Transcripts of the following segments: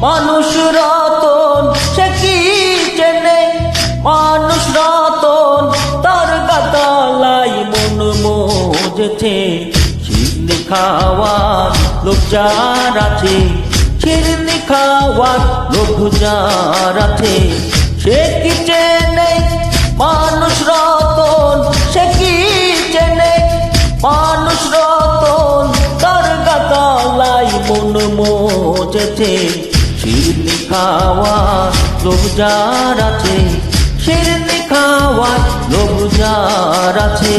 মানুষ রতন সে কি চেনে, মানুষ রতন তার গাতালাই মন মজেছে। শিরনি খাওয়ার লোক যার আছে, শিরনি খাওয়ার লোক যার আছে, সে কি চেনে মানুষ রতন সে কি চেনে, মানুষ রতন তার গাতালাই মন মজেছে। শিরনি খাওয়ার লোক যার আছে, শিরনি খাওয়ার লোক যার আছে।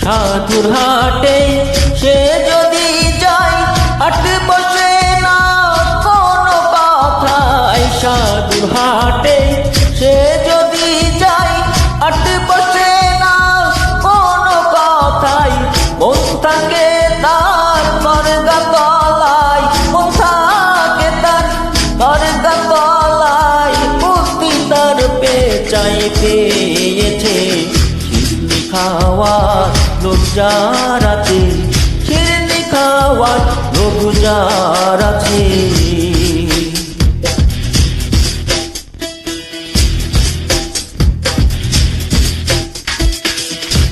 সাধুর হাটে সে যদি যায়, হাট বসে না কোনো কথায়। সাধুর হাটে সে যদি যায়, হাট বসে না কোনো কথায়। মন থাকে তার স্বর্গতলায়, মন থাকে তার স্বর্গতলায়, বুদ্ধি তার পেঁচাই পেয়েছে। শিরনি খাওয়ার লোক যার আছে, শিরনি খাওয়ার লোক যার আছে।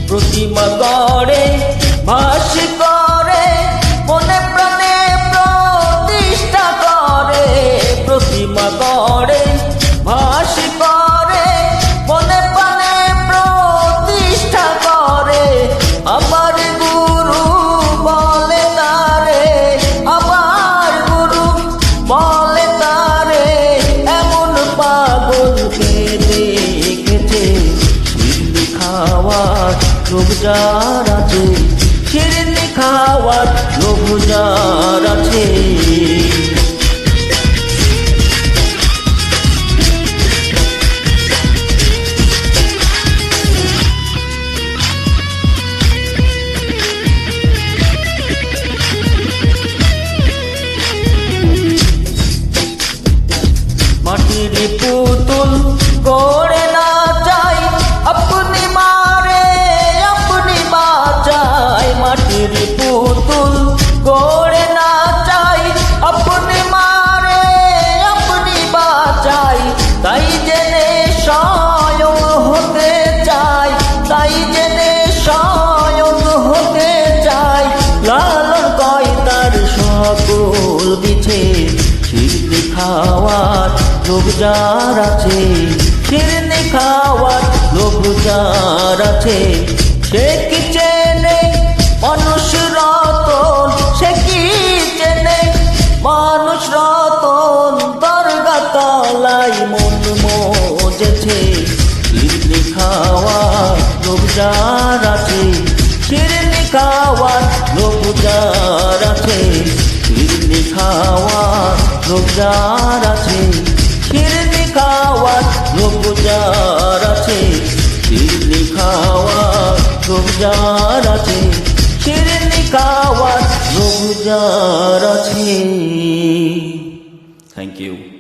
প্রতিমা গড়ে ভাস করে, মনে প্রাণে প্রতিষ্ঠা করে। প্রতিমা গড়ে ভাস করে, মনে প্রাণে প্রতিষ্ঠা করে। আমার গুরু বলে তারে, আমার গুরু বলে তারে, এমন পাগলকে দেখেছে। শিরনি খাওয়ার লোক যার আছে, শিরনি খাওয়ার লোক যার আছে। মাটির পুতুল গড়ে না চাই, আপনি মারে আপনি বাঁচাই। মাটির পুতুল গড়ে না চাই, আপনি মারে আপনি বাঁচাই। তাই জেনে স্বয়ং হতে চাই, তাই জেনে স্বয়ং হতে চাই। লালন কয় তার সকল বিছে, শিরনি খাওয়ার লোক যার আছে, শিরনি খাওয়ার লোক যার আছে। সে কি চেনে মানুষ রতন সে কি চেনে, মানুষ রতন তার গাতালাই মন মজেছে। শিরনি খাওয়ার লোক যার আছে, শিরনি খাওয়ার লোক যার আছে। শিরনি খাওয়ার লোক যার আছে, শিরনি খাওয়ার লোক যার আছে। শিরনি খাওয়ার লোক যার আছে, শিরনি খাওয়ার লোক যার আছে। Thank you.